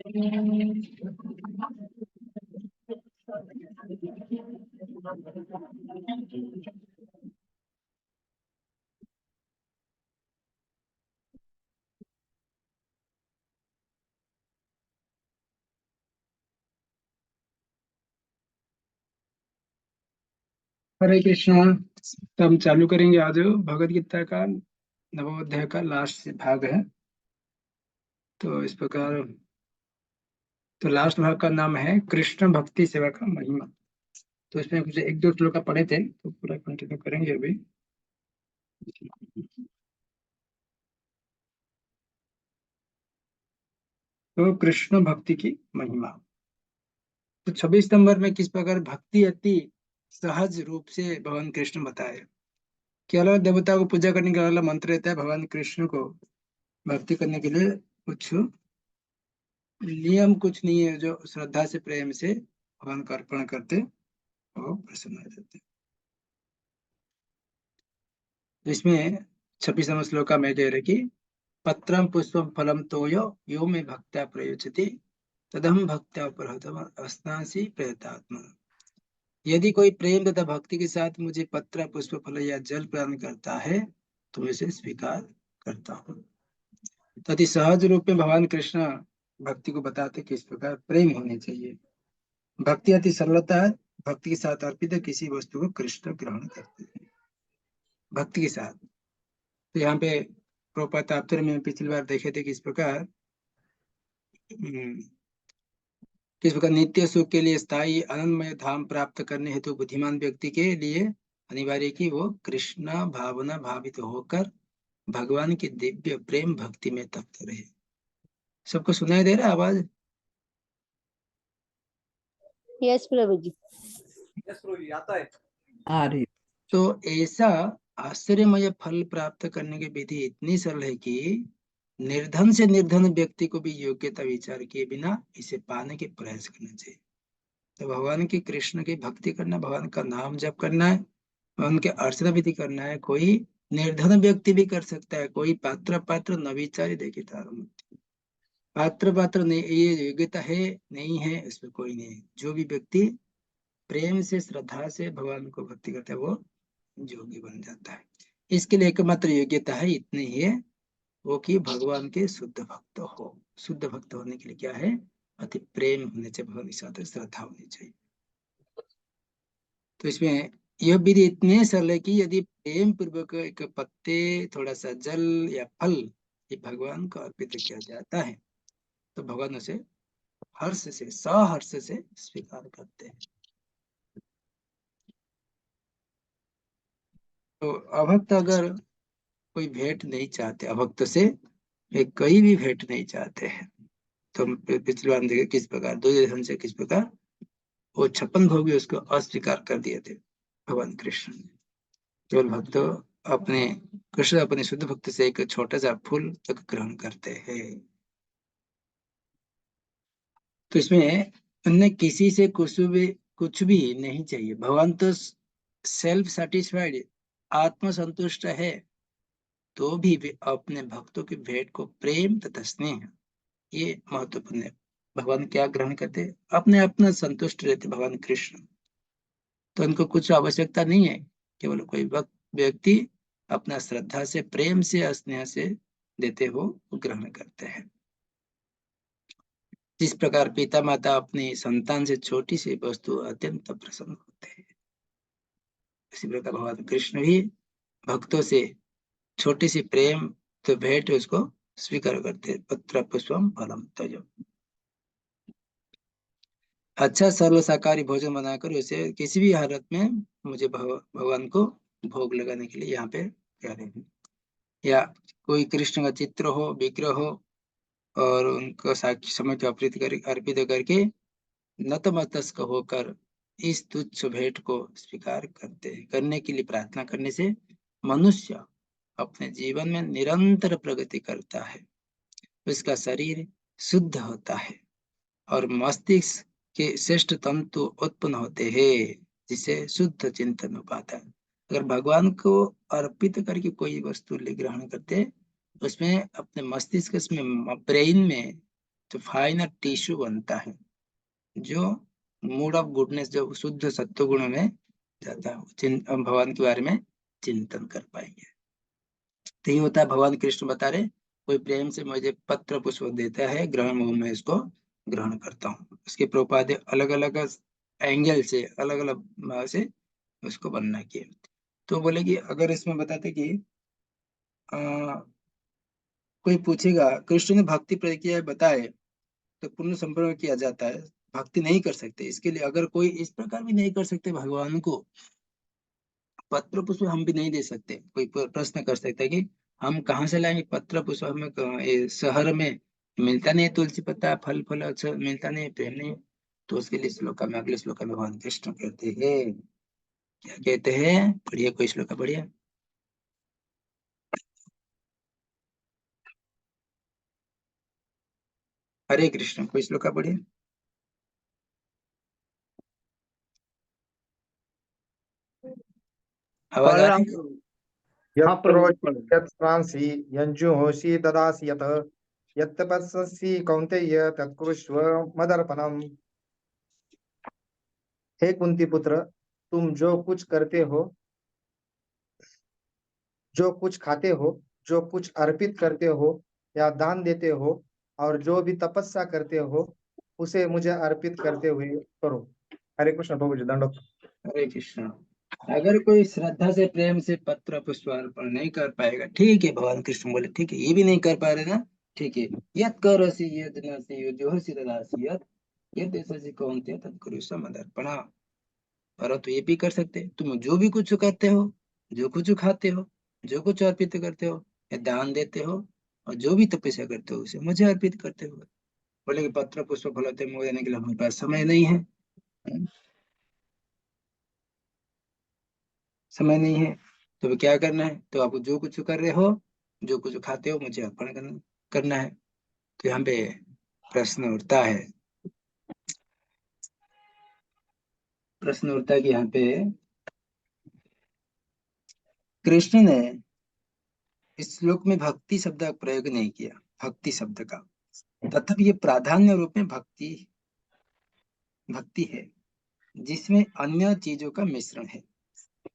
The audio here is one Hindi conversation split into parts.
हरे कृष्णा। तो हम चालू करेंगे आज भगवत गीता का नवोध्याय का लास्ट भाग है। तो इस प्रकार, तो लास्ट भाग का नाम है कृष्ण भक्ति सेवा का महिमा। तो इसमें कुछ एक दो श्लोक पढ़े थे, तो पूरा कंटिन्यू करेंगे अभी। तो कृष्ण भक्ति की महिमा। तो 26 नंबर में किस प्रकार भक्ति अति सहज रूप से भगवान कृष्ण बताए। केवल देवता को पूजा करने के वाला मंत्र रहता है। भगवान कृष्ण को भक्ति करने के लिए कुछ नियम कुछ नहीं है। जो श्रद्धा से प्रेम से भगवान को अर्पण करते वो प्रसन्न हो जाते। तो इसमें 26वां श्लोक का मैं दे रहे कि पत्रम पुष्पम फलम तोयो यो में भक्त्या प्रयोजति तदहम भक्त्या उपहतम अस्नासि प्रयतात्मा। यदि कोई प्रेम तथा भक्ति के साथ मुझे पत्र पुष्प फल या जल प्रदान करता है तो मैं इसे स्वीकार करता हूँ। तथा सहज रूप में भगवान कृष्ण भक्ति को बताते किस प्रकार प्रेम होने चाहिए। भक्ति अति सरलता है। भक्ति के साथ अर्पित किसी वस्तु को कृष्ण ग्रहण करते हैं भक्ति के साथ। तो यहाँ पे प्रोपा तात्पर्य में पिछली बार देखे थे किस प्रकार नित्य सुख के लिए स्थायी आनंदमय धाम प्राप्त करने हेतु बुद्धिमान व्यक्ति के लिए अनिवार्य कि वो कृष्ण भावना भावित होकर भगवान की दिव्य प्रेम भक्ति में तप्त रहे। सबको सुनाई दे रहा है आवाज? यस प्रभु जी। आता है आ रही। तो ऐसा आश्चर्यमय फल प्राप्त करने की विधि इतनी सरल है कि निर्धन से निर्धन व्यक्ति को भी योग्यता विचार किए बिना इसे पाने के प्रयास करना चाहिए। तो भगवान की कृष्ण की भक्ति करना, भगवान का नाम जप करना है, उनके अर्चना विधि करना है। कोई निर्धन व्यक्ति भी कर सकता है। कोई पात्र पात्र नविचारी देखिए तारम पात्र पात्र नहीं, ये योग्यता है नहीं है इसमें कोई नहीं। जो भी व्यक्ति प्रेम से श्रद्धा से भगवान को भक्ति करता है वो योगी बन जाता है। इसके लिए एकमात्र योग्यता है, इतनी ही है, वो कि भगवान के शुद्ध भक्त हो। शुद्ध भक्त होने के लिए क्या है? अति प्रेम होने चाहिए, भगवान के साथ श्रद्धा होनी चाहिए। तो इसमें यह विधि इतनी सरल है कि यदि प्रेम पूर्वक एक पत्ते, थोड़ा सा जल या फल ये भगवान को अर्पित किया जाता है तो भगवान उसे हर्ष से, सहर्ष से स्वीकार करते हैं। तो अभक्त अगर कोई भेंट नहीं चाहते, अभक्त से कहीं भी भेंट नहीं चाहते हैं, तो पिछले बार देखे किस प्रकार दुर्योधन से किस प्रकार वो 56 भोग भी उसको अस्वीकार कर दिए थे भगवान कृष्ण ने। केवल भक्त अपने कृष्ण अपने शुद्ध भक्त से एक छोटा सा फूल तक ग्रहण करते हैं। तो इसमें अन्य किसी से कुछ भी नहीं चाहिए। भगवान तो सेल्फ सेटिस्फाइड, आत्मसंतुष्ट है, तो भी वे अपने भक्तों की भेंट को प्रेम तथा स्नेह, ये महत्वपूर्ण है। भगवान क्या ग्रहण करते? अपने अपना संतुष्ट रहते भगवान कृष्ण। तो उनको कुछ आवश्यकता नहीं है। केवल कोई व्यक्ति अपना श्रद्धा से, प्रेम से, स्नेह से देते हो ग्रहण करते हैं। जिस प्रकार पिता माता अपनी संतान से छोटी सी वस्तु अत्यंत प्रसन्न होते हैं, इसी प्रकार भगवान कृष्ण भी भक्तों से छोटी सी प्रेम तो भेंट उसको स्वीकार करते हैं। पत्र पुष्पम फलम तजो। अच्छा सरल शाकाहारी भोजन बनाकर उसे किसी भी हालत में मुझे भगवान को भोग लगाने के लिए यहाँ पे कह रहे हैं। या कोई कृष्ण का चित्र हो, विग्रह हो, और उनको साक्षी समझ के अर्पित करके नतमस्तक होकर इस तुच्छ भेंट को स्वीकार करने के लिए प्रार्थना करने से मनुष्य अपने जीवन में निरंतर प्रगति करता है। उसका शरीर शुद्ध होता है और मस्तिष्क के श्रेष्ठ तंतु उत्पन्न होते हैं, जिसे शुद्ध चिंतन हो पाता है। अगर भगवान को अर्पित करके कोई वस्तु ग्रहण करते, उसमें अपने मस्तिष्क में, ब्रेन में तो फाइनर टिश्यू बनता है जो मूड ऑफ गुडनेस, जो शुद्ध सत्व गुण में जाता है, हम भगवान के बारे में चिंतन कर पाएंगे। तो ये होता है, भगवान कृष्ण बता रहे, कोई प्रेम से मुझे पत्र पुष्प देता है, ग्रहण मुंह में इसको ग्रहण करता हूँ। उसके प्रपाद अलग अलग एंगल से, अलग अलग से उसको बनना किए। तो बोले कि अगर इसमें बताते कि कोई पूछेगा कृष्ण ने भक्ति प्रक्रिया बताए तो पूर्ण संपर्क किया जाता है, भक्ति नहीं कर सकते, इसके लिए अगर कोई इस प्रकार भी नहीं कर सकते भगवान को, पत्र पुष्प हम भी नहीं दे सकते, कोई प्रश्न कर सकता है कि हम कहाँ से लाएंगे पत्र पुष्प, हमें शहर में मिलता नहीं, तुलसी पत्ता फल फल अच्छा मिलता नहीं, प्रेम नहीं। तो उसके लिए श्लोका में, अगले श्लोका में भगवान कृष्ण कहते हैं, क्या कहते हैं, पढ़िए कोई श्लोक पढ़िए। हरे कृष्ण, कोई श्लोक पढ़िए। आवाज आ रही है? महाप्रभु यत्रोचि यत्प्रांसि यञ्जुहोषि ददासि यत् यत्तपस्यसि कौन्तेय तत्कुरुष्व मदर्पणम्। हे कुंती पुत्र, तुम जो कुछ करते हो, जो कुछ खाते हो, जो कुछ अर्पित करते हो या दान देते हो, और जो भी तपस्या करते हो, उसे मुझे अर्पित करते हुए करो। हरे कृष्ण प्रभु जी, दंडोत। हरे कृष्ण। अगर कोई श्रद्धा से प्रेम से पत्र पुष्प अर्पण नहीं कर पाएगा, ठीक है, भगवान कृष्ण बोले ठीक है, ये भी नहीं कर पा रहे ना, ठीक है, यद करोसि यद नसि जोहसि ददासि यद यद ऐसी कौन्तेय तत्कुरुष्व मदर्पणा। पर तो ये भी कर सकते, तुम जो भी कुछ करते हो, जो कुछ खाते हो, जो कुछ अर्पित करते हो या दान देते हो, और जो भी तपस्या करते हो उसे मुझे अर्पित करते हो। बोले कि पत्र पुष्प फलते मोह देने के लिए हमारे पास समय नहीं है, समय नहीं है, तो क्या करना है, तो आप जो कुछ कर रहे हो, जो कुछ खाते हो, मुझे अर्पण करना है। तो यहाँ पे प्रश्न उठता है, प्रश्न उठता है कि यहाँ पे कृष्ण ने इस श्लोक में भक्ति शब्द का प्रयोग नहीं किया, भक्ति शब्द का, तथापि ये प्राधान्य रूप में भक्ति भक्ति है, जिसमें अन्य चीजों का मिश्रण है।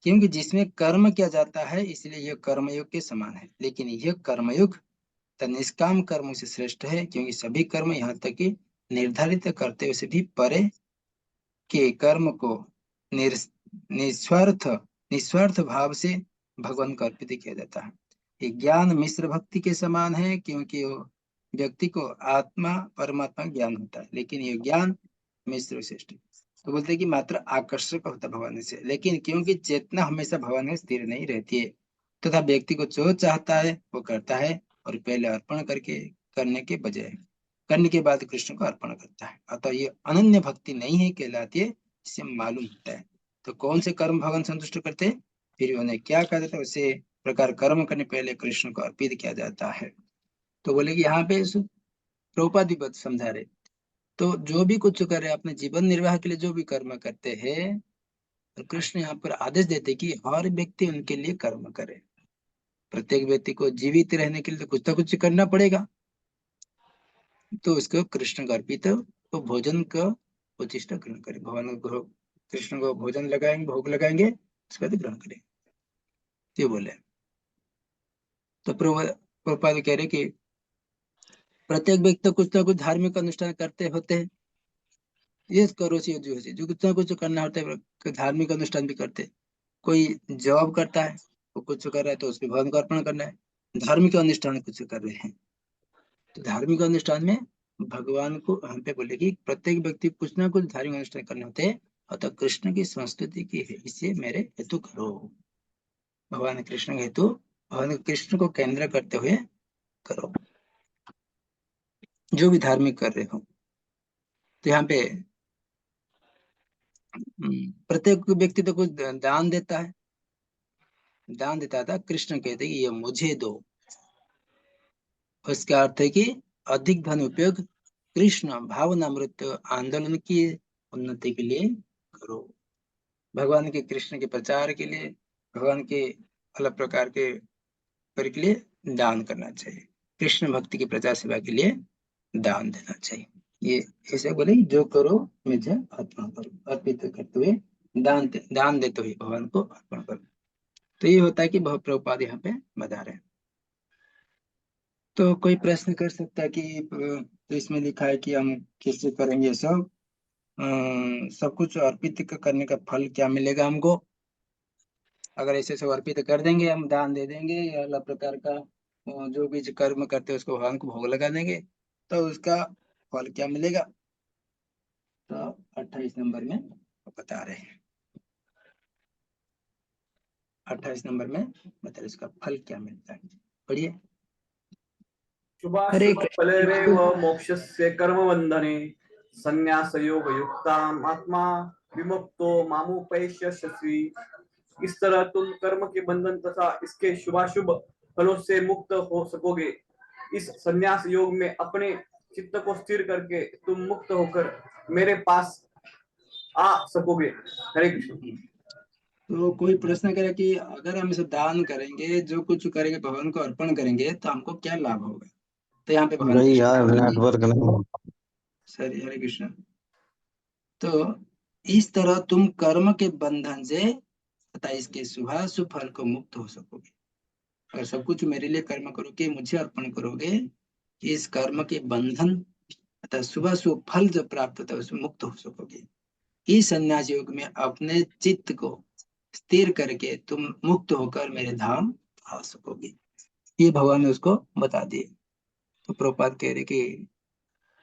क्योंकि जिसमें कर्म किया जाता है इसलिए यह कर्मयोग के समान है, लेकिन यह कर्मयोग निष्काम कर्म से श्रेष्ठ है, क्योंकि सभी कर्म यहाँ तक कि निर्धारित कर्तव्य से भी परे के कर्म को निस्वार्थ निस्वार्थ भाव से भगवान को अर्पित किया जाता है। ये ज्ञान मिश्र भक्ति के समान है, क्योंकि वो व्यक्ति को आत्मा परमात्मा ज्ञान होता है, लेकिन ये ज्ञान मिश्र श्रेष्ठ। तो बोलते हैं कि मात्र आकर्षक होता है भगवान से, लेकिन क्योंकि चेतना हमेशा भगवान में स्थिर नहीं रहती है, तथा व्यक्ति को जो चाहता है वो करता है, और पहले अर्पण करने के बजाय करने के बाद कृष्ण को अर्पण करता है। अतः ये अनन्य भक्ति नहीं है कहलाती है, जिसे मालूम होता है। तो कौन से कर्म भगवान संतुष्ट करते हैं, फिर उन्हें क्या कहा जाता है, उसे प्रकार कर्म करने पहले कृष्ण को अर्पित किया जाता है। तो बोले कि यहाँ पे प्रभुपाद भी समझा रहे, तो जो भी कुछ कर रहे अपने जीवन निर्वाह के लिए जो भी कर्म करते हैं, तो कृष्ण यहाँ पर आदेश देते कि हर व्यक्ति उनके लिए कर्म करे। प्रत्येक व्यक्ति को जीवित रहने के लिए तो कुछ ना कुछ करना पड़ेगा, तो उसको कृष्ण को अर्पित, तो भोजन का उचिष्ट ग्रहण करें, भगवान को कृष्ण को भोजन लगाएंगे, भोग लगाएंगे, उसके बाद ग्रहण करें, ये बोले। तो प्रभुपाद कह रहे कि प्रत्येक व्यक्ति तो कुछ ना कुछ धार्मिक अनुष्ठान करते होते हैं, ये करो सी जो कुछ ना कुछ करना होता है, धार्मिक अनुष्ठान भी करते हैं। कोई जॉब करता है, वो कुछ कर रहा है, तो उसमें भगवान को अर्पण करना है। धार्मिक अनुष्ठान कुछ कर रहे हैं, तो धार्मिक अनुष्ठान में भगवान को हम पे बोले कि प्रत्येक व्यक्ति कुछ ना कुछ धार्मिक अनुष्ठान करने होते हैं, अतः कृष्ण की संस्तुति की है, इसे मेरे हेतु करो। भगवान कृष्ण के हेतु, भगवान कृष्ण को केंद्र करते हुए करो जो भी धार्मिक कर रहे हो। तो यहाँ पे प्रत्येक व्यक्ति तो कुछ दान देता है, दान देता था, कृष्ण कहते कि ये मुझे दो। उसका अर्थ है कि अधिक धन उपयोग कृष्ण भावनामृत आंदोलन की उन्नति के लिए करो, भगवान के कृष्ण के प्रचार के लिए, भगवान के अलग प्रकार के कार्य के लिए दान करना चाहिए, कृष्ण भक्ति के प्रचार सेवा के लिए दान देना चाहिए। ये ऐसे बोले, जो करो मुझे अर्पण करो, अर्पित करते हुए दान देते हुए भगवान को अर्पण करो। तो ये होता है कि बहुत प्रभुपाद यहाँ पे बता रहे हैं। तो कोई प्रश्न कर सकता है कि तो इसमें लिखा है कि हम कैसे करेंगे सब, सब कुछ अर्पित करने का फल क्या मिलेगा हमको? अगर ऐसे सब अर्पित कर देंगे, हम दान दे देंगे या अलग प्रकार का जो भी कर्म करते हैं उसको भगवान को भोग लगा देंगे, तो उसका फल क्या मिलेगा? तो 28 नंबर में बता रहे हैं, 28 नंबर में बता रहे इसका फल क्या मिलता है। पढ़िए। हरे शुभाशुभ कृष्ण। फलेरेव मोक्षस्य कर्म बंधने संन्यास योग युक्ताम आत्मा विमुक्तो मामुपैष्य शशि। इस तरह तुम कर्म के बंधन तथा इसके शुभाशुभ फलों से मुक्त हो सकोगे। इस संन्यास योग में अपने चित्त को स्थिर करके तुम मुक्त होकर मेरे पास आ सकोगे। हरे कृष्ण। तो कोई प्रश्न करे कि अगर हम इसे दान करेंगे, जो कुछ करेंगे भगवान को अर्पण करेंगे, तो हमको क्या लाभ होगा? तो यहाँ पे भगवान भाई कृष्ण यार बताते हैं, नेटवर्क नहीं। सर हरे कृष्ण। तो इस तरह तुम कर्म के बंधन से तथा इसके शुभाशुभ फल को मुक्त हो सकोगे। अगर सब कुछ मेरे लिए कर्म करोगे, मुझे अर्पण करोगे, इस कर्म के बंधन तथा शुभाशुभ फल जो प्राप्त होता है उसमें मुक्त हो सकोगे। इस संन्यास योग में अपने चित्त को स्थिर करके तुम मुक्त होकर मेरे धाम आ सकोगे। ये भगवान ने उसको बता दिए। तो प्रभुपाद कह रहे कि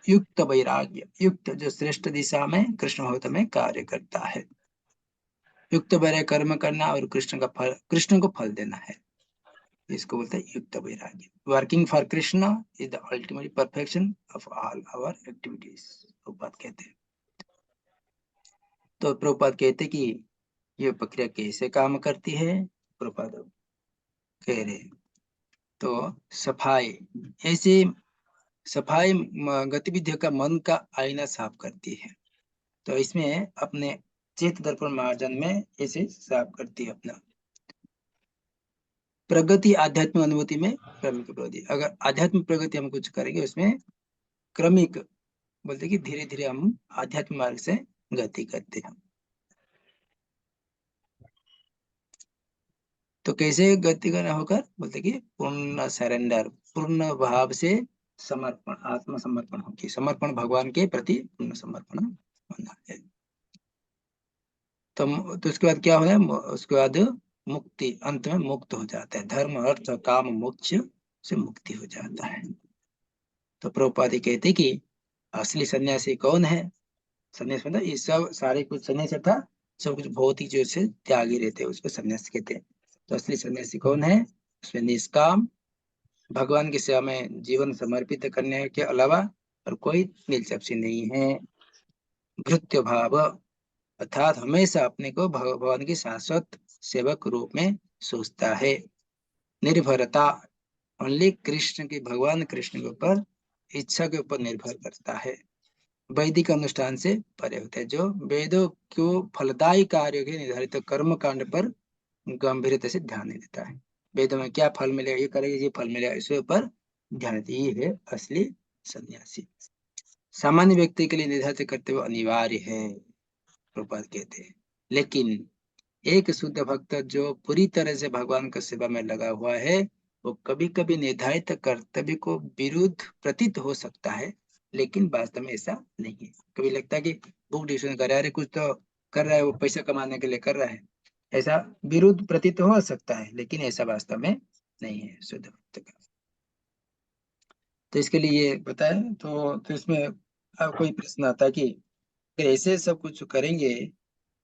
युक्त वैराग्य, युक्त जो श्रेष्ठ दिशा में कृष्ण भक्त में कार्य करता है। युक्त वैराग्य कर्म करना और कृष्ण का फल, कृष्ण को फल देना है, इसको बोलते हैं युक्त वैराग्य। Working for Krishna is the ultimate perfection of all our activities, Prabhupada कहते हैं। तो प्रभुपाद कहते हैं कि ये प्रक्रिया कैसे काम करती है। प्रभुपाद कह रहे तो सफाई, ऐसे सफाई गतिविधियों का मन का आईना साफ करती है। तो इसमें अपने चेत दर्पण मार्जन में ऐसे साफ करती है अपना। प्रगति आध्यात्मिक अनुभूति में क्रमिक प्रगति, अगर आध्यात्मिक प्रगति हम कुछ करेंगे उसमें क्रमिक बोलते कि धीरे धीरे हम आध्यात्मिक मार्ग से गति करते हैं। तो कैसे गति करना होकर बोलते कि पूर्ण सरेंडर, पूर्ण भाव से समर्पण, आत्मसमर्पण होगी, समर्पण भगवान के प्रति पूर्ण समर्पण होना है। तो उसके बाद क्या होना है? उसके बाद मुक्ति, अंत में मुक्त हो जाता है, धर्म अर्थ काम मोक्ष से मुक्ति हो जाता है। तो प्रभुपाद कहते कि असली सन्यासी कौन है? सन्यास मतलब ये सब सारे कुछ सन्यासी था, सब कुछ भौतिक जो से त्यागी रहते हैं उसको सन्यासी कहते हैं। तो असली सन्यासी कौन है? उसमें निष्काम भगवान की सेवा में जीवन समर्पित करने के अलावा और कोई दिलचस्पी नहीं है। भृत्य भाव अर्थात हमेशा अपने को भगवान की शाश्वत सेवक रूप में सोचता है। निर्भरता, ओनली कृष्ण की, भगवान कृष्ण के ऊपर, इच्छा के ऊपर निर्भर करता है। वैदिक अनुष्ठान से परे होते हैं, जो वेदों को फलदायी कार्यों के निर्धारित कर्म कांड पर गंभीरता से ध्यान नहीं देता है। वेदों में क्या फल मिलेगा, ये करेगा ये फल मिलेगा, इसके ऊपर ध्यान देते, ये है असली सन्यासी। सामान्य व्यक्ति के लिए निर्धारित करते हुए अनिवार्य है, प्रभुपाद कहते हैं। लेकिन एक शुद्ध भक्त जो पूरी तरह से भगवान की सेवा में लगा हुआ है, वो कभी कभी निर्धारित कर्तव्य को विरुद्ध प्रतीत हो सकता है, लेकिन वास्तव में ऐसा नहीं है। कभी लगता है कि बुक डिविजन कर रहा है, कुछ तो कर रहा है, वो पैसा कमाने के लिए कर रहा है, ऐसा विरुद्ध प्रतीत हो सकता है, लेकिन ऐसा वास्तव में नहीं है शुद्ध भक्त का। तो इसके लिए ये बताए। तो इसमें कोई प्रश्न आता है कि अगर ऐसे सब कुछ करेंगे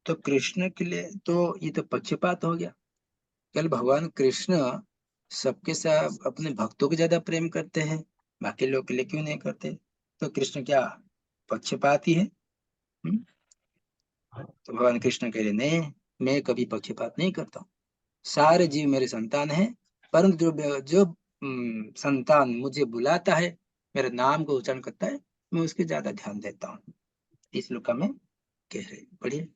तो कृष्ण के लिए तो ये तो पक्षपात हो गया। कल भगवान कृष्ण सबके साथ अपने भक्तों को ज्यादा प्रेम करते हैं, बाकी लोग के लिए क्यों नहीं करते? तो कृष्ण क्या पक्षपाती है? तो भगवान कृष्ण कह रहे नहीं, मैं कभी पक्षपात नहीं करता हूँ, सारे जीव मेरे संतान हैं, परंतु जो संतान मुझे बुलाता है, मेरे नाम को उच्चारण करता है, मैं उसके ज्यादा ध्यान देता हूँ। इस लोक में कह रहे। बढ़िया।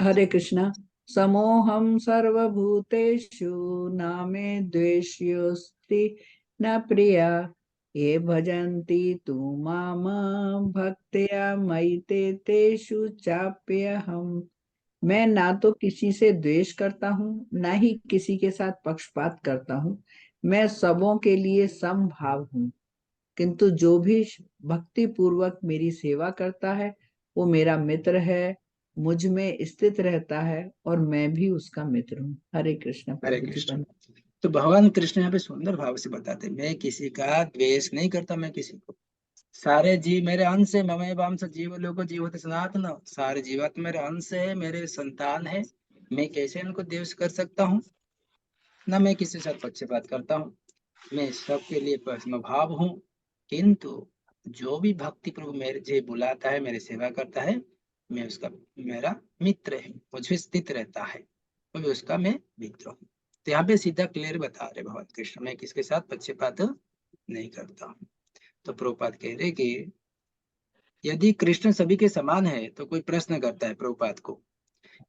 हरे कृष्णा। समोहम सर्वभूतेषु न मे द्वेष्योऽस्ति न प्रिया ये भजन्ति तु माम भक्त्या मयि तेषु चाप्यहम्। मैं ना तो किसी से द्वेष करता हूँ, ना ही किसी के साथ पक्षपात करता हूँ। मैं सबों के लिए समभाव हूँ। किंतु जो भी भक्ति पूर्वक मेरी सेवा करता है वो मेरा मित्र है, मुझ में स्थित रहता है और मैं भी उसका मित्र हूँ। हरे कृष्ण हरे प्रभु जी। कृष्ण। तो भगवान कृष्ण यहाँ पे सुंदर भाव से बताते हैं, मैं किसी का द्वेष नहीं करता, मैं किसी को, सारे जीव मेरे अंश है, ममैव वांश जीव लोको जीवति सनातन, सारे जीवात्मा मेरे अंश है, मेरे संतान है, मैं कैसे इनको द्वेष कर सकता हूँ। न मैं किसी से पक्षपात करता हूँ, मैं सबके लिए समभाव हूँ। किंतु जो भी भक्ति प्रभु मेरे जे बुलाता है, मेरी सेवा करता है, मैं उसका, मेरा मित्र है, मुझे स्थित रहता है, तो मैं उसका मैं मित्र हूँ। तो यहाँ पे सीधा क्लियर बता रहे भगवान कृष्ण, मैं किसके साथ पक्षपात नहीं करता हूँ। तो प्रभुपाद कह रहे कि यदि कृष्ण सभी के समान है, तो कोई प्रश्न करता है प्रभुपाद को,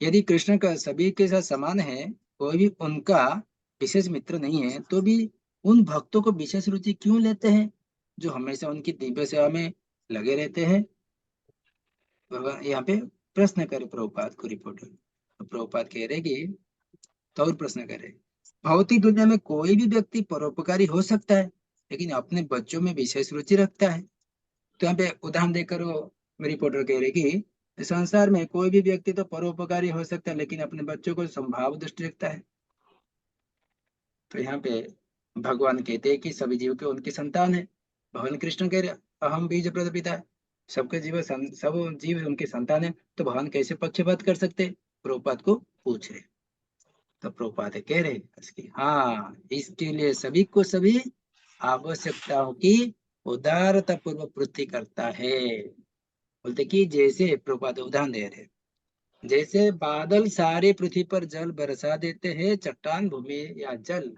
यदि कृष्ण का सभी के साथ समान है, कोई भी उनका विशेष मित्र नहीं है, तो भी उन भक्तों को विशेष रुचि क्यों लेते हैं, जो हमेशा उनकी दिव्य सेवा में लगे रहते हैं। भगवान यहाँ पे प्रश्न करे प्रभुपाद को रिपोर्टर। तो प्रभुपाद कह रहे कि तो और प्रश्न करे, भौतिक दुनिया में कोई भी व्यक्ति परोपकारी हो सकता है, लेकिन अपने बच्चों में विशेष रुचि रखता है। तो यहाँ पे उदाहरण देकर वो रिपोर्टर कह रहे कि संसार में कोई भी व्यक्ति तो परोपकारी हो सकता है, लेकिन अपने बच्चों को संभाव दृष्टि रखता है। तो यहाँ पे भगवान कहते हैं कि सभी जीव के उनकी संतान है। भगवान कृष्ण कह रहे अहम बीज प्रद पिता है, सबके जीव सब जीव उनके संतान है, तो भगवान कैसे पक्षपात कर सकते, प्रभुपाद को पूछ रहे। तो प्रभुपाद कह रहे इसकी हाँ, इसके लिए सभी को सभी आवश्यकताओं की उदारता पूर्वक पूर्ति करता है। बोलते कि जैसे प्रभुपाद उदाहरण दे रहे, जैसे बादल सारे पृथ्वी पर जल बरसा देते हैं, चट्टान भूमि या जल,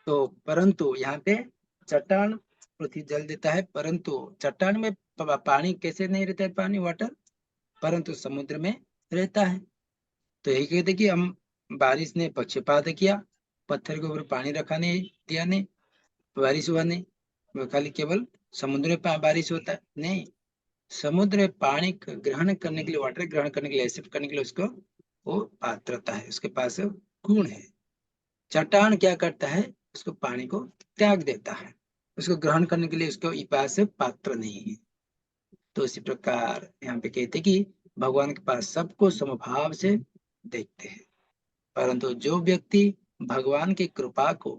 तो परंतु यहाँ पे चट्टान पृथ्वी जल देता है, परंतु चट्टान में पानी कैसे नहीं रहता है, पानी वाटर, परंतु समुद्र में रहता है। तो यही कहते कि हम बारिश ने पक्षपात किया, पत्थर के ऊपर पानी रखा नहीं, दिया नहीं, बारिश हुआ नहीं, वो खाली केवल समुद्र में बारिश होता है नहीं, समुद्र में पानी ग्रहण करने के लिए, वाटर ग्रहण करने के लिए, एक्सेप्ट करने के लिए उसको वो पात्रता है, उसके पास गुण है। चट्टान क्या करता है, उसको पानी को त्याग देता है, उसको ग्रहण करने के लिए उसको पास पात्र नहीं है। तो इसी प्रकार यहाँ पे कहते कि भगवान के पास सबको समभाव से देखते हैं, परंतु जो व्यक्ति भगवान की कृपा को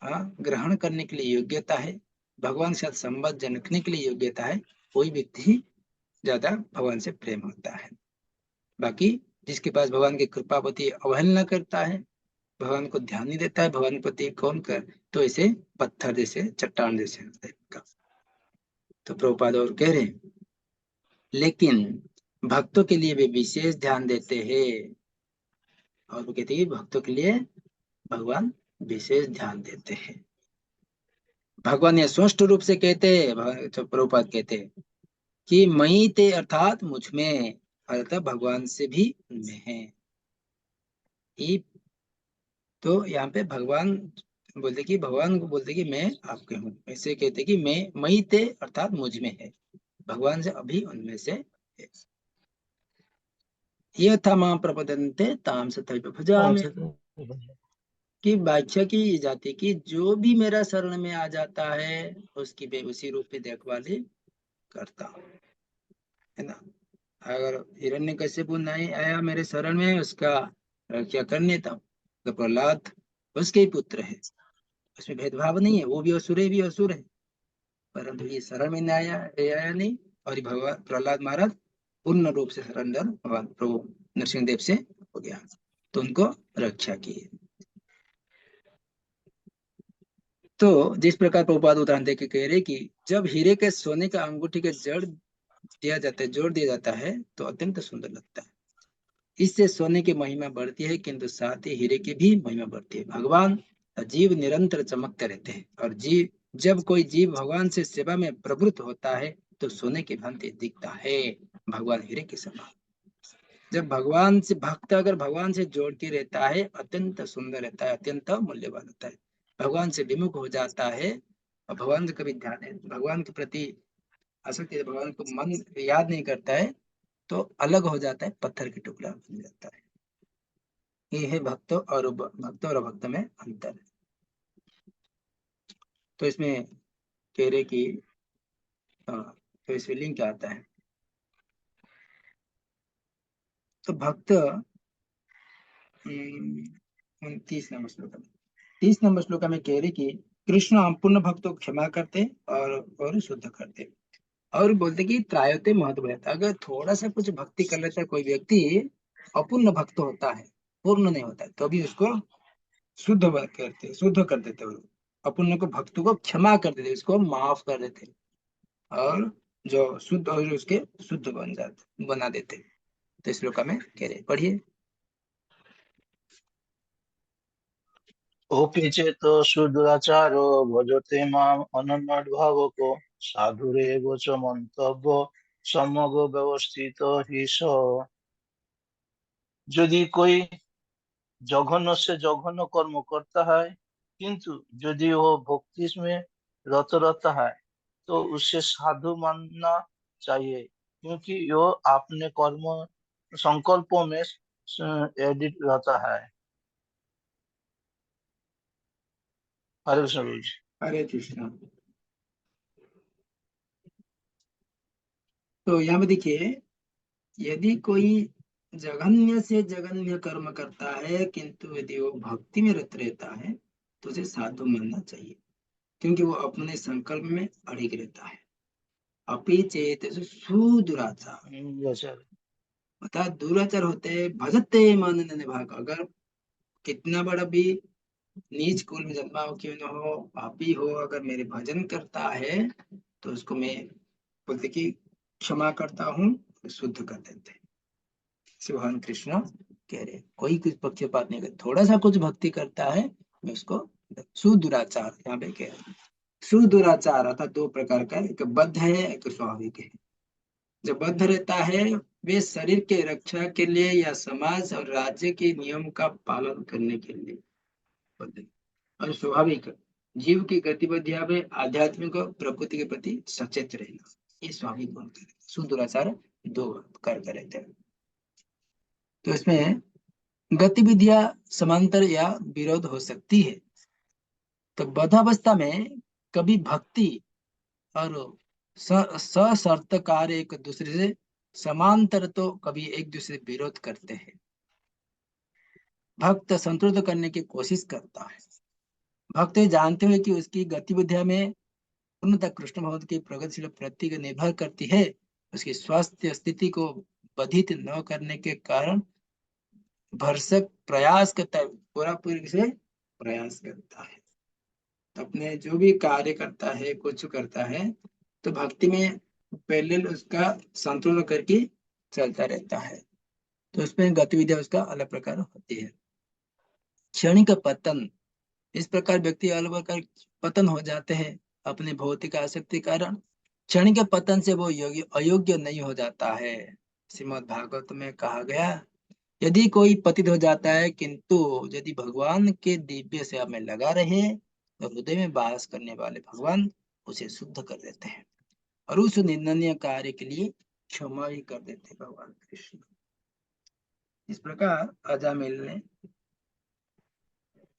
ग्रहण करने के लिए योग्यता है, भगवान के साथ संबंध जनकने के लिए योग्यता है, कोई व्यक्ति ज्यादा भगवान से प्रेम होता है। बाकी जिसके पास भगवान की कृपा होती है, अवहेलना करता है, भगवान को ध्यान नहीं देता है, भगवान के प्रति कौन कर, तो ऐसे पत्थर जैसे, चट्टान जैसे का। तो प्रभुपाद और कह रहे हैं, लेकिन भक्तों के लिए वे विशेष ध्यान देते हैं, और वो कहते हैं भक्तों के लिए भगवान विशेष ध्यान देते हैं। भगवान ये स्पष्ट रूप से कहते हैं, प्रभुपाद कहते हैं कि मई ते अर्थात मुझ में, अर्थात भगवान से भी उनमें है। तो यहाँ पे भगवान बोलते कि, भगवान को बोलते कि मैं आपके हूँ, ऐसे कहते कि मैं मई ते अर्थात मुझ में है, भगवान से अभी उनमें से है। ये था मां प्रपदन्ते ताम सतैव भजामि, की व्याख्या की जाती कि जो भी मेरा शरण में आ जाता है उसकी मैं उसी रूप में देखभाली करता हूँ, है ना। अगर हिरण्यकशिपु नहीं आया मेरे शरण में, उसका रक्षा कर लेता हूँ। तो प्रहलाद उसके ही पुत्र है, उसमें भेदभाव नहीं है, वो भी असुर है, भी असुर है, परंतु ये शरण में नहीं आया नहीं, और भगवान प्रहलाद महाराज पूर्ण रूप से सरेंडर भगवान प्रभु नरसिंह देव से हो गया, तो उनको रक्षा की। तो जिस प्रकार प्रभुपाद उदाहरण देके कह रहे कि जब हीरे के सोने का अंगूठी के जोड़ दिया जाता है तो अत्यंत सुंदर लगता है, इससे सोने की महिमा बढ़ती है, किंतु साथ ही हीरे की भी महिमा बढ़ती है। भगवान जीव निरंतर चमकते रहते हैं, और जीव जब कोई जीव भगवान से सेवा में प्रवृत्त होता है तो सोने की भांति दिखता है, भगवान हीरे के समान। जब भगवान से भक्त अगर भगवान से जोड़ के रहता है, अत्यंत सुंदर रहता है, अत्यंत मूल्यवान होता है। भगवान से विमुख हो जाता है और भगवान से कभी ध्यान, भगवान के प्रति आसक्ति, भगवान को मन याद नहीं करता है, तो अलग हो जाता है, पत्थर की टुकड़ा बन जाता है। ये है भक्त और अभक्त में अंतर है। तो इसमें कह रहे कि तो इसमें लिंक क्या आता है, तो भक्त 30 नंबर श्लोक में, 30 नंबर श्लोक में कह रहे कि कृष्ण अपूर्ण भक्तों को क्षमा करते और शुद्ध करते, और बोलते कि त्रायते महत्व है। अगर थोड़ा सा कुछ भक्ति कर लेता है कोई व्यक्ति, अपूर्ण भक्त होता है, पूर्ण नहीं होता है, तो भी उसको शुद्ध कर देते वो, अपूर्ण को भक्त को क्षमा कर देते, उसको माफ कर देते, और जो शुद्ध और उसके शुद्ध बना देते। तो इस श्लोक में कह रहे, पढ़िए। ओपि चेतो सुदुराचारो भजते माम अनन्यभावको साधुरेव च मंतव्य समगो व्यवस्थित ही स। यदि कोई जघन्य से जघन्य कर्म करता है, किंतु यदि वो भक्ति में रत रहता है, तो उसे साधु मानना चाहिए, क्योंकि वो अपने कर्म संकल्पों में एडिट रहता है। हरे कृष्ण गुरु जी। हरे कृष्णा। तो यहाँ पे देखिए, यदि कोई जघन्य से जघन्य कर्म करता है, किंतु यदि वो भक्ति में रत रहता है, तो उसे साधु मानना चाहिए, क्योंकि वो अपने संकल्प में अड़िग रहता है। अपि चेत सुदुराचार, अर्थात दुराचार होते हैं भजते मानने भाग। अगर कितना बड़ा भी नीच कुल में जन्मा हो क्यों न हो, पापी हो, अगर मेरे भजन करता है, तो उसको मैं बोलते कि क्षमा करता हूँ, शुद्ध कर देते। भगवान कृष्ण कह रहे, कोई कुछ पक्षपात नहीं कर, थोड़ा सा कुछ भक्ति करता है, मैं उसको सुदुराचार, यहाँ पे कह रहे सुदुराचार अर्थात दो प्रकार का, एक बद्ध है, एक स्वाभाविक है। जो बद्ध रहता है, वे शरीर के रक्षा के लिए या समाज और राज्य के नियम का पालन करने के लिए बद्ध है। और स्वाभाविक जीव की गतिविधियां में आध्यात्मिक और प्रकृति के प्रति सचेत रहना, ये स्वाभाविक गुण है। सुदुराचार दो करके रहते हैं। तो इसमें गतिविधियां समांतर या विरोध हो सकती है। तो बद्धावस्था में कभी भक्ति और सशर्त कार्य एक दूसरे से समांतर, तो कभी एक दूसरे विरोध करते हैं। भक्त संतुलित करने की कोशिश करता है। भक्त जानते हुए कि उसकी गतिविधियों में पूर्णतः कृष्ण भगवत की प्रगतिशील प्रति को निर्भर करती है, उसकी स्वास्थ्य स्थिति को बाधित न करने के कारण भरसक प्रयास करता है, पूरा पूरी से प्रयास करता है। अपने जो भी कार्य करता है, कुछ करता है, तो भक्ति में पहले उसका संतुलन करके चलता रहता है। तो उसमें गतिविधियां उसका अलग प्रकार होती है। क्षणिक पतन, इस प्रकार व्यक्ति अलग प्रकार पतन हो जाते हैं अपने भौतिक आसक्ति कारण। क्षणिक पतन से वो अयोग्य नहीं हो जाता है। श्रीमद् भागवत में कहा गया, यदि कोई पतित हो जाता है, किंतु यदि भगवान के दिव्य सेवा में लगा रहे, तो हृदय में वास करने वाले भगवान उसे शुद्ध कर देते हैं और उस निंदनीय कार्य के लिए क्षमा ही कर देते हैं भगवान कृष्ण। इस प्रकार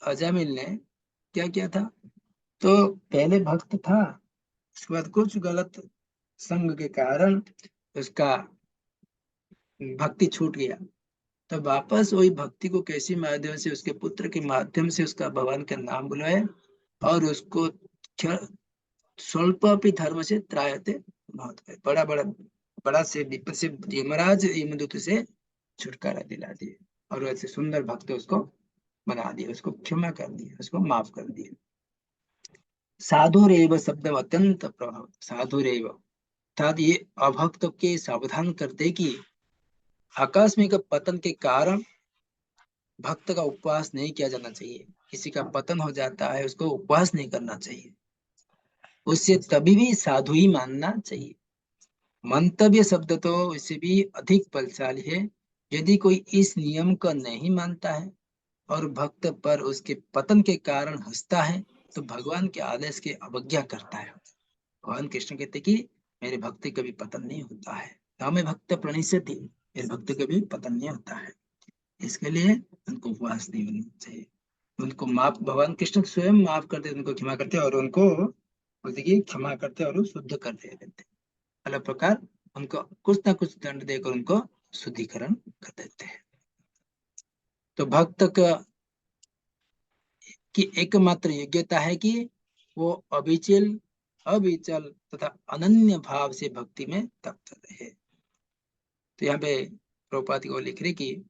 अजामिल ने क्या किया था, तो पहले भक्त था, उसके बाद कुछ गलत संग के कारण उसका भक्ति छूट गया, तो वापस वही भक्ति को कैसी माध्यम से, उसके पुत्र के माध्यम से उसका भगवान का नाम बुलाए और उसको स्वल्प धर्म से त्रायते महत्व, बड़ा से विपद से यमराज यमदूत से छुटकारा दिला दिए और वैसे सुंदर भक्त उसको बना दिया, उसको क्षमा कर दिया, उसको माफ कर दिया। साधुरेव शब्द अत्यंत प्रभाव, साधुरेव अर्थात ये अभक्त के सावधान करते कि आकस्मिक पतन के कारण भक्त का उपवास नहीं किया जाना चाहिए। किसी का पतन हो जाता है, उसको उपवास नहीं करना चाहिए, उससे तभी भी साधु ही मानना चाहिए। मंतव्य शब्द तो इससे भी अधिक बलशाली है। यदि कोई इस नियम को नहीं मानता है और भक्त पर उसके पतन के कारण हंसता है तो भगवान के आदेश की अवज्ञा करता है। भगवान कृष्ण कहते कि मेरे भक्त कभी पतन नहीं होता है, हमें भक्त प्रणिष्यति, मेरे भक्त कभी पतन नहीं होता है। इसके लिए उनको उपवास नहीं बनना चाहिए। उनको माफ, भगवान कृष्ण स्वयं माफ करते, उनको क्षमा करते और उनको बोलते कि क्षमा करते और शुद्ध कर देते। अलग प्रकार उनको कुछ ना कुछ दंड देकर उनको शुद्धिकरण कर देते हैं। तो भक्त की एकमात्र योग्यता है कि वो अविचल तथा अनन्य भाव से भक्ति में तत्पर रहे। तो यहाँ पे प्रभुपाद को लिख रहे कि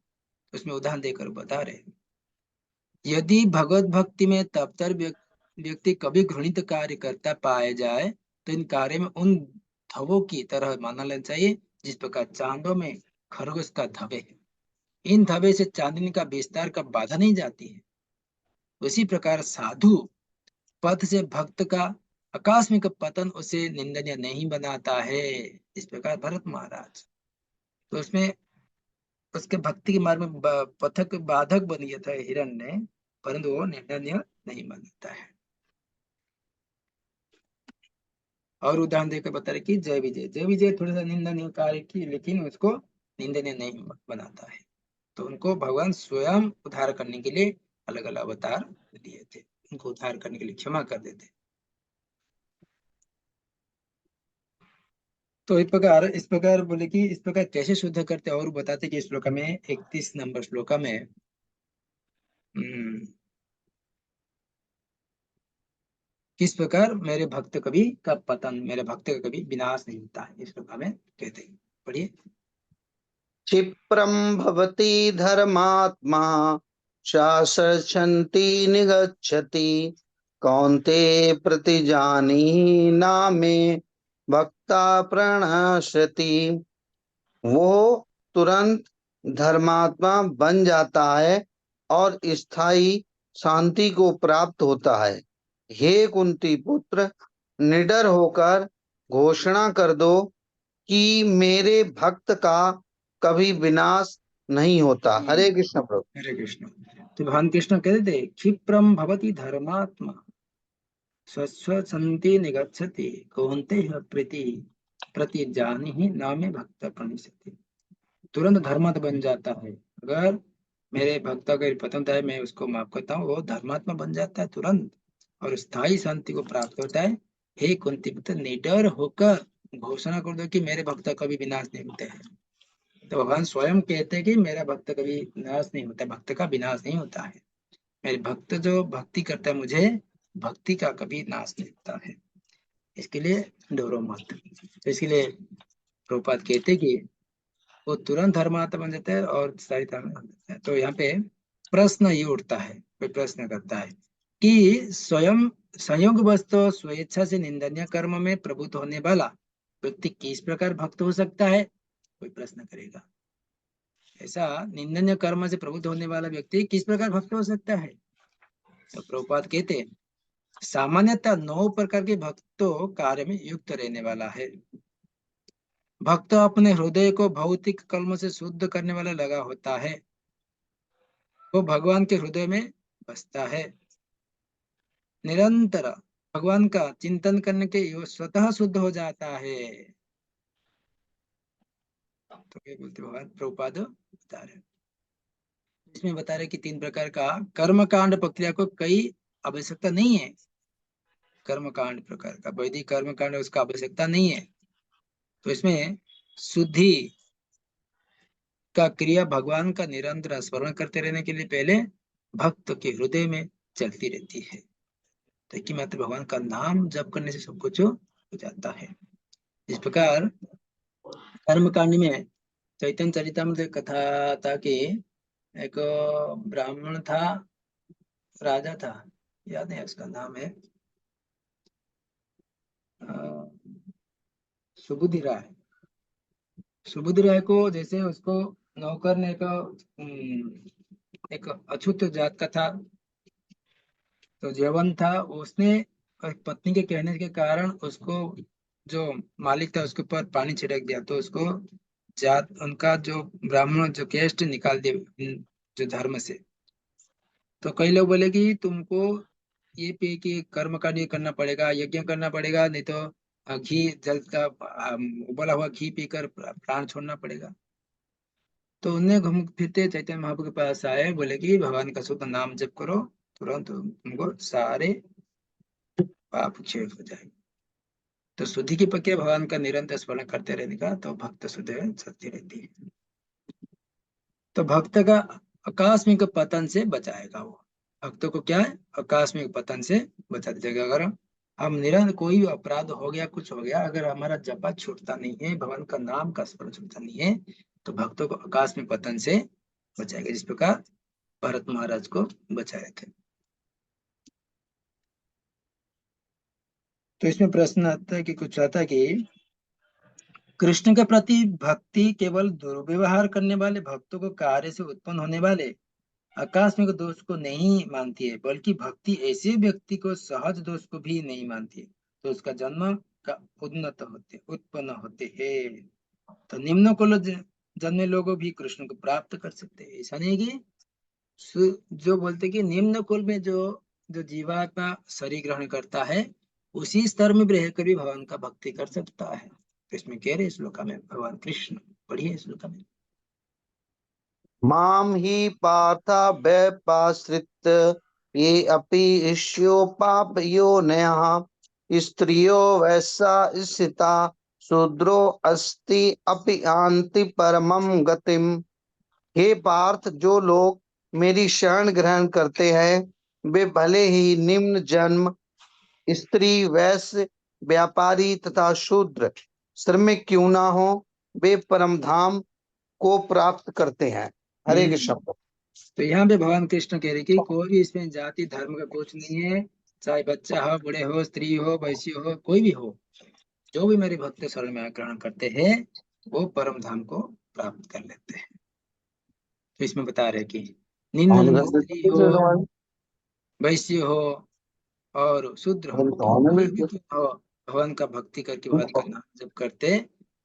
उसमें उदाहरण देकर बता रहे, यदि भगवत भक्ति में तत्पर व्यक्ति कभी घृणित कार्य करता पाया जाए तो इन कार्य में उन धवों की तरह माना लेना चाहिए जिस प्रकार चांदों में खरगोश का धवे है। इन धवे से चांदनी का विस्तार का बाधा नहीं जाती है। उसी प्रकार साधु पद से भक्त का आकस्मिक पतन उसे निंदनीय नहीं बनाता है। इस प्रकार भरत महाराज तो उसमें उसके भक्ति के मार्ग में पथक बाधक बन गया था हिरण्य, परंतु वो निंदनीय नहीं बनाता है। और उदाहरण देकर बता रहे कि जय विजय थोड़ा सा निंदनीय कार्य की, लेकिन उसको निंदनीय नहीं बनाता है। तो उनको भगवान स्वयं उद्धार करने के लिए अलग अलग अवतार दिए थे, उनको उद्धार करने के लिए क्षमा कर देते। तो इस प्रकार बोले कि इस प्रकार कैसे शुद्ध करते और बताते कि श्लोक में 31 नंबर श्लोक में किस प्रकार मेरे भक्त कभी का पतन, मेरे भक्त का कभी विनाश नहीं होता है, इस प्रकार में कहते हैं। पढ़िए। क्षिप्रं भवति धर्मात्मा शासयन्ति निगच्छति कौन्ते प्रतिजानीहि नामे भक्ता प्रणश्यति। वो तुरंत धर्मात्मा बन जाता है और स्थायी शांति को प्राप्त होता है। हे कुंती पुत्र, निडर होकर घोषणा कर दो कि मेरे भक्त का कभी विनाश नहीं होता। हरे कृष्ण प्रभु। हरे कृष्ण। तो भगवान कृष्ण कहते थे क्षिप्रम भवति धर्मात्मा स्वस्वसन्ति निगच्छति कौन्तेय प्रति जानीहि नामे भक्त प्रणश्यति। तुरंत धर्मात्मा बन जाता है। अगर मेरे भक्त का पतन होता है, मैं उसको माफ करता हूँ, वो धर्मात्मा बन जाता है तुरंत और स्थायी शांति को प्राप्त होता है। हे कुंती पुत्र, निडर होकर घोषणा कर दो कि मेरे भक्त कभी विनाश नहीं होते हैं। तो भगवान स्वयं कहते हैं कि मेरा भक्त कभी नाश नहीं होता, भक्त का विनाश नहीं होता है। मेरे भक्त जो भक्ति करता है मुझे, भक्ति का कभी नाश नहीं होता है। इसके लिए डरो मत। तो इसके लिए प्रभुपाद कहते कि वो तुरंत धर्मात्मा बन जाता है और सहायता में बन जाता है। तो यहाँ पे प्रश्न ये उठता है, कोई प्रश्न करता है कि स्वयं संयोग वस्तु स्वेच्छा से निंदनीय कर्म में प्रभुत्व होने वाला व्यक्ति किस प्रकार भक्त हो सकता है, कोई प्रश्न करेगा। ऐसा निंदनीय कर्म से प्रभुत्व होने वाला व्यक्ति किस प्रकार भक्त हो सकता है। तो प्रभुपाद कहते हैं सामान्यतः 9 प्रकार के भक्तों कार्य में युक्त रहने वाला है। भक्त अपने हृदय को भौतिक कर्म से शुद्ध करने वाला लगा होता है। वो भगवान के हृदय में बसता है। निरंतर भगवान का चिंतन करने के वो स्वतः शुद्ध हो जाता है। तो क्या बोलते भगवान प्रभुपाद बता रहे, इसमें बता रहे कि 3 प्रकार का कर्मकांड प्रक्रिया को कई आवश्यकता नहीं है। कर्मकांड प्रकार का वैदिक कर्मकांड उसका आवश्यकता नहीं है। तो इसमें शुद्धि का क्रिया भगवान का निरंतर स्मरण करते रहने के लिए पहले भक्त के हृदय में चलती रहती है। तो कि मात्र भगवान का नाम जप करने से सब कुछ हो जाता है। इस प्रकार कर्मकांड में चैतन्य चरितामृत कथा था कि एक ब्राह्मण था, राजा था, याद नहीं उसका नाम है सुबुद्धि राय। सुबुद्धि राय को जैसे उसको नौकर ने एक अछूत जात का था, तो जवन था, उसने पत्नी के कहने के कारण उसको जो मालिक था उसके ऊपर पानी छिड़क दिया। तो उसको जात उनका जो ब्राह्मण जो कैस्ट निकाल दिया जो धर्म से। तो कई लोग बोले कि तुमको ये पी के कर्म कार्य करना पड़ेगा, यज्ञ करना पड़ेगा, नहीं तो घी जलता उबला हुआ घी पीकर प्राण छोड़ना पड़ेगा। तो उन्हें घूम फिरते चैतन्य महाप्रभु के पास आए, बोले कि भगवान का शुद्ध नाम जप करो, तुरंत तुमको सारे पाप क्षय हो जाएंगे। तो शुद्धि की प्रक्रिया भगवान का निरंतर स्मरण करते रहने का, तो भक्त शुद्ध सत्य रहती है। तो भक्त का आकस्मिक पतन से बचाएगा वो। भक्तों को क्या है, आकस्मिक पतन से बचा दीजिएगा। अगर हम निरंतर कोई भी अपराध हो गया, कुछ हो गया, अगर हमारा जपा छूटता नहीं है, भगवान का नाम का स्मरण छूटता नहीं है, तो भक्तों को आकस्मिक पतन से बचाएगा, जिस प्रकार भरत महाराज को बचाए थे। तो इसमें प्रश्न आता है कि कुछ आता है कि कृष्ण के प्रति भक्ति केवल दुर्व्यवहार करने वाले भक्तों को कार्य से उत्पन्न होने वाले आकस्मिक दोष को नहीं मानती है, बल्कि भक्ति ऐसे व्यक्ति को सहज दोष को भी नहीं मानती है, तो उसका जन्म का उत्पन्न होते हैं। तो निम्न कुल जन्मे लोग भी कृष्ण को प्राप्त कर सकते हैं। ऐसा नहीं कि जो बोलते कि निम्न कुल में जो जीवात्मा शरीर ग्रहण करता है, उसी स्तर में रहकर भी भगवान का भक्ति कर सकता है। तो इसमें कह रहे श्लोका में भगवान कृष्ण, पढ़िए श्लोका में। माम ही पार्थ व्यपाश्रित ये अपि इष्यो पाप यो नयः स्त्रियो वैसा स्थिता शूद्रो अस्ति अपि यान्ति परमं गतिम। हे पार्थ, जो लोग मेरी शरण ग्रहण करते हैं, वे भले ही निम्न जन्म, स्त्री, वैश्य, व्यापारी तथा शूद्र श्रमिक क्यों ना हो, वे परम धाम को प्राप्त करते हैं। हरे कृष्ण। तो यहाँ पे भगवान कृष्ण कह रहे कि कोई भी इसमें जाति धर्म का कुछ नहीं है, चाहे बच्चा हो, बूढ़े हो, स्त्री हो, वैश्य हो, कोई भी हो, जो भी मेरे भक्त शरण में ग्रहण करते हैं, वो परम धाम को प्राप्त कर लेते हैं। तो इसमें बता रहे कि निम्न स्त्री हो, वैश्य हो और शूद्र हो, तो कोई भी क्यों हो, भगवान का भक्ति करके भगवान का नाम जब करते,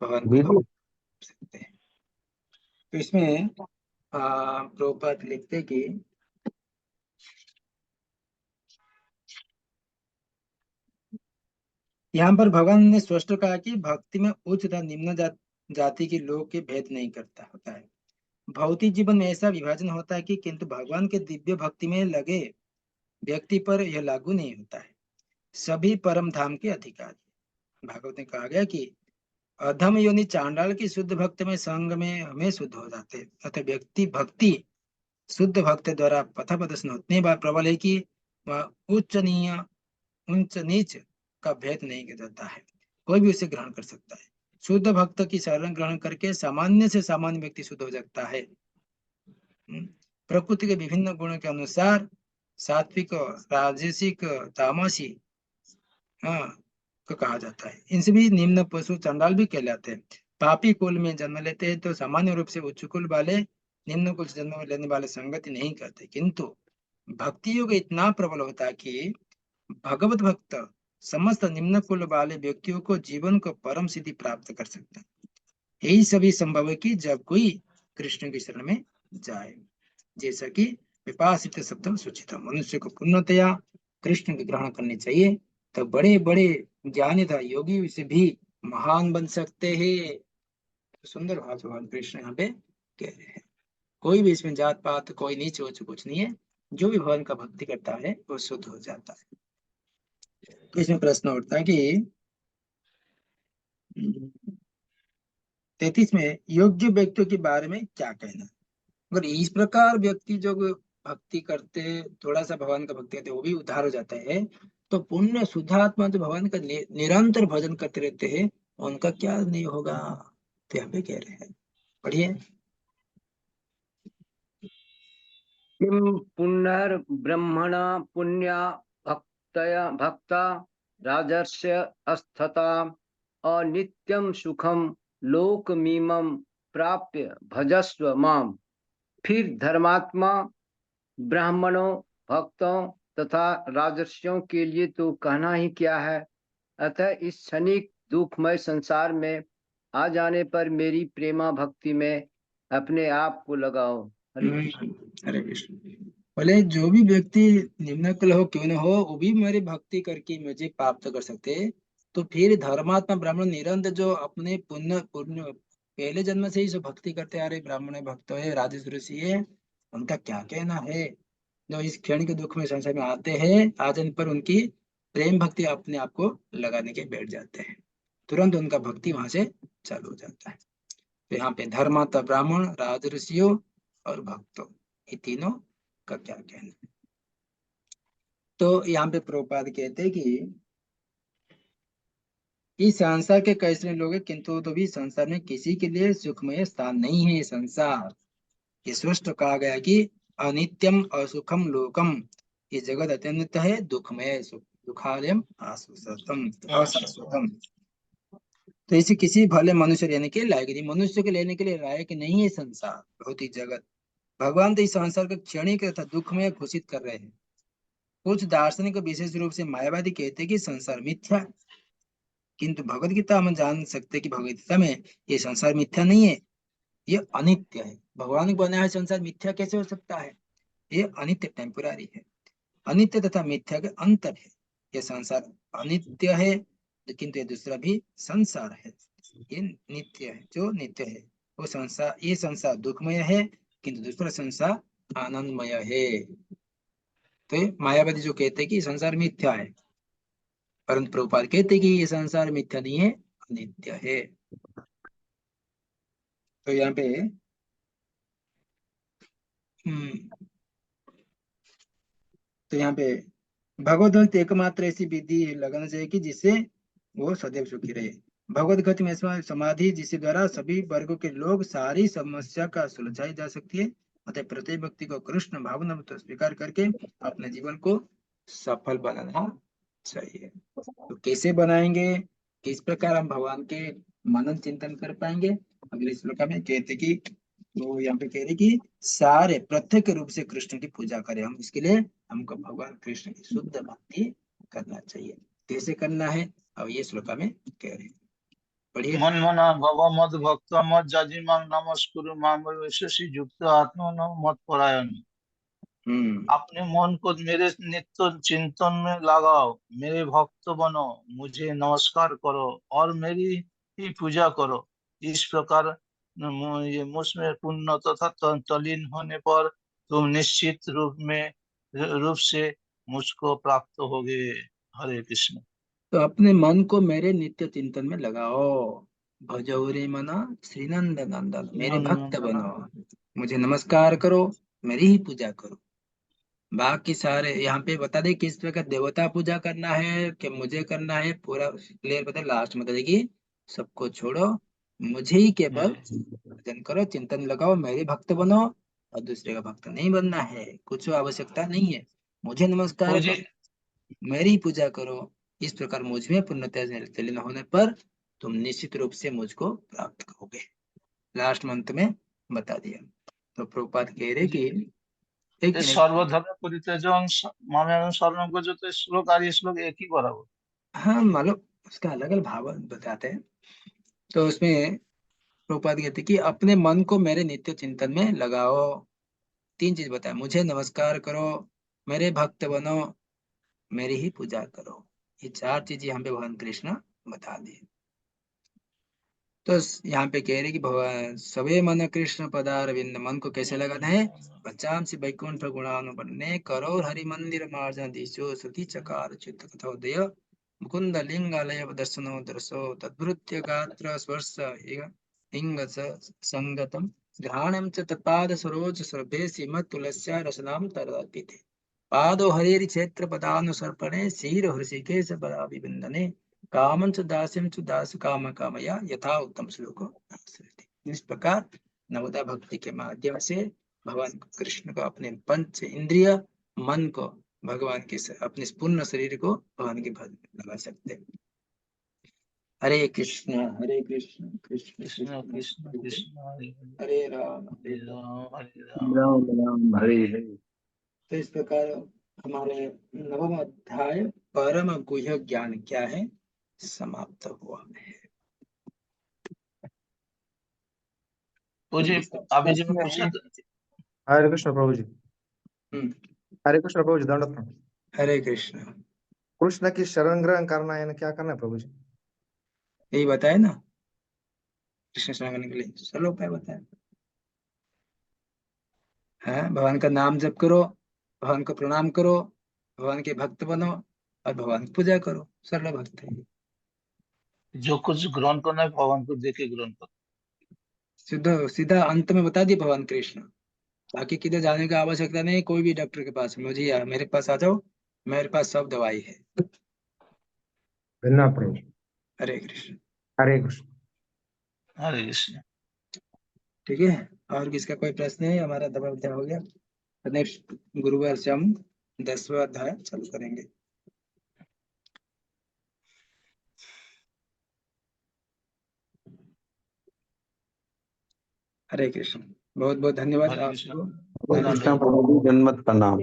भगवान को हम सकते हैं। तो इसमें प्रभुपाद लिखते कि यहाँ पर भगवान ने स्पष्ट कहा कि भक्ति में उच्च तथा निम्न जाति के लोग के भेद नहीं करता होता है। भौतिक जीवन में ऐसा विभाजन होता है कि, किंतु भगवान के दिव्य भक्ति में लगे व्यक्ति पर यह लागू नहीं होता है। सभी परम धाम के अधिकारी। भागवत में कहा गया कि अधम योनि चांडाल की शुद्ध भक्त में संग में हमें शुद्ध हो जाते, अतः व्यक्ति भक्ति शुद्ध भक्त द्वारा पथ प्रदर्शन उतने बार प्रबल है कि वह उच्च नीच का भेद नहीं किया जाता है, कोई भी उसे ग्रहण कर सकता है। शुद्ध भक्त की शरण ग्रहण करके सामान्य से सामान्य व्यक्ति शुद्ध हो जाता है। प्रकृति के विभिन्न गुणों के अनुसार सात्विक, राजसिक, तामसी को कहा जाता है। इनसे भी निम्न पशु चंडाल भी कहलाते हैं। पापी कुल में जन्म लेते हैं तो सामान्य रूप से उच्च कुल वाले निम्न कुल से जन्म लेने वाले संगति नहीं करते, किंतु भक्ति योग इतना प्रबल होता है कि भगवत भक्त समस्त निम्न कुल वाले व्यक्तियों को जीवन को परम सिद्धि प्राप्त कर सकता है। यही सभी संभव है कि जब कोई कृष्ण की शरण में जाए, जैसा कि विपासित सप्तम सूचित, मनुष्य को पूर्णतया कृष्ण की ग्रहण करनी चाहिए, तो बड़े बड़े ज्ञानी था योगी से भी महान बन सकते हैं। सुंदर बात भगवान कृष्ण यहाँ पे कह रहे हैं। कोई भी इसमें जात पात, कोई नीच ऊंच कुछ नहीं है, जो भी भगवान का भक्ति करता है वो शुद्ध हो जाता है। तो इसमें प्रश्न उठता है कि 33 में योग्य व्यक्तियों के बारे में क्या कहना। अगर इस प्रकार व्यक्ति जो भक्ति करते, थोड़ा सा भगवान का भक्ति करते, वो भी उद्धार हो जाता है, तो पुण्य शुद्धात्मा जो भगवान का निरंतर भजन करते रहते हैं, उनका क्या नहीं होगा। तो यहाँ पे कह रहे हैं, पढ़िए। किम पुनर्ब्रह्मण पुण्या भक्ता राजर्ष्य अस्थता अनित्यम सुखम लोकमीमं प्राप्य भजस्व माम। फिर धर्मात्मा ब्राह्मणों, भक्तों तथा राजर्षियों के लिए तो कहना ही क्या है। अतः इस क्षणिक दुखमय संसार में आ जाने पर मेरी प्रेमा भक्ति में अपने आप को लगाओ। हरे हरे कृष्ण। बोले जो भी व्यक्ति निम्न कुल हो क्यों न हो वो भी मेरी भक्ति करके मुझे प्राप्त कर सकते हैं। तो फिर धर्मात्मा ब्राह्मण निरंतर जो अपने पुण्य पुण्य पहले जन्म से ही जो भक्ति करते आ रहे ब्राह्मण भक्त है राजस ऋषि है, उनका क्या कहना है। जो इस क्षण के दुख में संसार में आते हैं आ जाने पर उनकी प्रेम भक्ति अपने आप को लगाने के बैठ जाते हैं, तुरंत उनका भक्ति वहां से चालू हो जाता है। तो यहाँ पे धर्मात्मा ब्राह्मण राजऋषियों और भक्तों ये तीनों का क्या कहना है। तो यहाँ पे प्रभुपाद कहते हैं कि इस संसार के कैसे लोग हैं, किंतु तो भी संसार में किसी के लिए सुखमय स्थान नहीं है। ये संसार ये स्पष्ट कहा गया कि अनित्यम असुखम लोकम, ये जगत अत्यंत है दुखमय, दुखालयम आशाश्वतम अशाश्वतम। तो इसे किसी भले मनुष्य लेने के लायक नहीं, मनुष्य के लेने के लिए लायक नहीं है संसार भौतिक जगत। भगवान तो इस संसार को क्षणिक तथा दुखमय घोषित कर रहे हैं। कुछ दार्शनिक विशेष रूप से मायावादी कहते हैं कि संसार मिथ्या, किंतु भगवत गीता हम जान सकते हैं कि भगवत गीता में ये संसार मिथ्या नहीं है, ये अनित्य है। भगवान को बनाया है संसार मिथ्या कैसे हो सकता है, ये अनित्य टेम्पोरारी है। अनित्य तथा मिथ्या के अंतर है। ये संसार अनित्य है किंतु ये दूसरा भी संसार है, ये नित्य है। जो नित्य है वो संसार, ये संसार दुखमय है किंतु दूसरा संसार आनंदमय है। तो मायावादी जो कहते हैं कि संसार मिथ्या है, परंतु प्रभुपाद कहते हैं कि ये संसार मिथ्या नहीं है, अनित्य है। तो यहाँ पे तो यहाँ पे भगवत भक्त एकमात्र ऐसी विधि लगाना चाहिए कि जिससे वो सदैव सुखी रहे। भगवत गति में समाधि जिसके द्वारा सभी वर्गों के लोग सारी समस्या का सुलझाई जा सकती है। अतः प्रत्येक व्यक्ति को कृष्ण भावना तो स्वीकार करके अपने जीवन को सफल बनाना चाहिए। तो कैसे बनाएंगे, किस प्रकार हम भगवान के मनन चिंतन कर पाएंगे, अगले श्लोक में कहते कि तो यहाँ पे कह रहे कि सारे प्रत्येक रूप से कृष्ण की पूजा करें हम। इसके लिए हमको भगवान कृष्ण की शुद्ध भक्ति करना चाहिए। कैसे करना है अब ये श्लोक में कह रहे हैं, पढ़िए। मन मना भव मद भक्त मत जाजिमां नमस्कुरु माम वैशेषि युक्त आत्मनो मत परायण। अपने मन को मेरे नित्य चिंतन में लगाओ, मेरे भक्त बनो, मुझे नमस्कार करो और मेरी ही पूजा करो। इस प्रकार ये मुझमें पूर्ण तथा तल्लीन होने पर तुम निश्चित रूप से मुझको प्राप्त होगे। हरे कृष्ण। तो अपने मन को मेरे नित्य चिंतन में लगाओ। भजो रे मना श्रीनंद नंदन, मेरे भक्त बनो, मुझे नमस्कार करो, मेरी ही पूजा करो। बाकी सारे यहाँ पे बता दे किस प्रकार देवता पूजा करना है कि मुझे करना है, पूरा क्लियर बता। लास्ट में बता देगी सबको छोड़ो, मुझे ही केवल भजन करो, चिंतन लगाओ, मेरे भक्त बनो और दूसरे का भक्त नहीं बनना है, कुछ आवश्यकता नहीं है। मुझे नमस्कार मुझे करो, मेरी ही पूजा करो। इस प्रकार मुझ में पूर्णतः तल्लीन होने पर तुम निश्चित रूप से मुझको प्राप्त करोगे। लास्ट मंथ में बता दिया। तो प्रभुपाद कह रहे कि एक मिनट। सर्वधर्म परित्यज्य मामेवं शरणं व्रजते श्लोक और ये श्लोक एक ही बराबर। हाँ मालूम, उसका अलग अलग भाव बताते हैं। तो उसमें प्रभुपाद कहते हैं कि अपने मन को मेरे नित्य चिंतन में लगाओ। तीन चीज बताए, मुझे नमस्कार करो, मेरे भक्त बनो, मेरी ही पूजा करो। ये चार चीजें यहाँ पे भगवान कृष्ण बता दिए। तो यहाँ पे कह रहे कि भगवान सवे मन कृष्ण पदारविंद, मन को कैसे लगाना है, बच्चाम से वैकुंठ गुणानुपन्ने करो हरि मंदिर मार्जन दिशो श्रुति चकार चित्त कथोदय मुकुंद लिंगालय दर्शनो दर्शो तद्भृत्य गात्र स्पर्श इंग संगतम घ्राणम च तत्पाद सरोज सर्भे सीमत तुलस्या रसनाम तरदर्पिते पादो हरेरि क्षेत्र पदानुसर्पणे शीर हृषिकेश पदाभिविन्दने कामं च दास्यं च दास काम कामया यथा उत्तम श्लोको आश्रयति। इस प्रकार नवदा भक्ति के माध्यम से भगवान कृष्ण को अपने पंच इंद्रिय मन को भगवान के अपने पूर्ण शरीर को भगवान के भजन में लगा सकते हैं। हरे कृष्ण कृष्ण कृष्ण कृष्ण कृष्ण कृष्ण हरे हरे राम हरे राम हरे राम राम हरे हरे। तो इस प्रकार हमारे नवम अध्याय परम गुह्य ज्ञान क्या है समाप्त हुआ है। मुझे अभी जी मैं पूछा हरे कृष्ण प्रभु जी। हम्म, हरे कृष्ण प्रभु जी, दंडवत प्रणाम। हरे कृष्ण। कृष्ण की शरण ग्रहण करना है ना, क्या करना है प्रभु जी? यही बताया ना, कृष्ण शरण करने के लिए सरल उपाय बताया है। भगवान का नाम जप करो, भगवान को प्रणाम करो, भगवान के भक्त बनो और भगवान की पूजा करो। सरल भक्त है। जो कुछ ग्रहण करना है भगवान को देके ग्रहण करो। सीधा सीधा अंत में बता दिए भगवान कृष्ण। बाकी किधर जाने की आवश्यकता नहीं। कोई भी डॉक्टर के पास मेरे पास आ जाओ, मेरे पास सब दवाई है। धन्यवाद प्रभु जी। हरे कृष्ण। हरे कृष्ण। हरे कृष्ण। ठीक है, और किसका कोई प्रश्न है? हमारा दवा अध्याय हो गया। नेक्स्ट गुरुवार से हम 10वां अध्याय चालू करेंगे। हरे कृष्ण। बहुत बहुत धन्यवाद हरे कृष्ण। आपको। हरे कृष्ण प्रभु जी, दंडवत प्रणाम।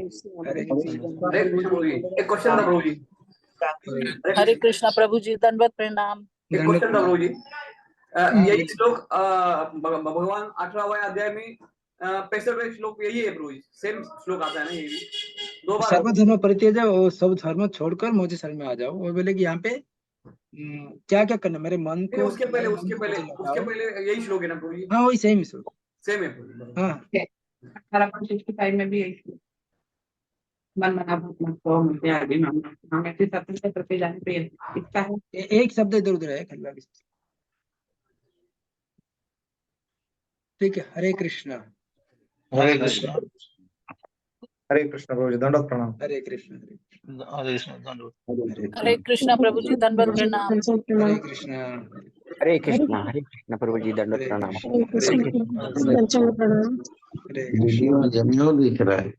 हरे कृष्ण। हरे कृष्ण प्रभु जी, एक क्वेश्चन था प्रभु जी। हरे कृष्णा प्रभु जी, दंडवत प्रणाम। एक क्वेश्चन था प्रभु जी। हाँ, यही बोलिए। श्लोक भगवान 18वें अध्याय में 65वें श्लोक यही है प्रभु जी, सेम श्लोक आता है ना ये भी 2 बार। सर्वधर्म परित्यज, वो सब धर्म छोड़कर मुझे शरण में आ जाओ। वो बोले कि यहाँ पे क्या क्या करना, मेरे मन नहीं, को उसके पहले मुझे लगाओ। यही श्लोक है ना प्रभु जी, हाँ, वही सेम ही सब। सेम है प्रभु जी। हाँ, 1865 में भी यही मन मना भूत को मुझे आगे हम ऐसे सत्य से प्रति जाने पे इच्छा है। एक शब्द इधर उधर है खल्ला। ठीक है, हरे कृष्ण। हरे कृष्ण। हरे कृष्ण प्रभु जी, दंडवत प्रणाम। हरे कृष्ण। हरे कृष्ण। दंडवत। हरे कृष्णा प्रभु जी, दंडवत प्रणाम। हरे कृष्ण। हरे कृष्ण प्रभु जी, दंडवत हरे प्रणाम। कृष्ण। हरे कृष्ण। वीडियो में जमीन दिख रहा है।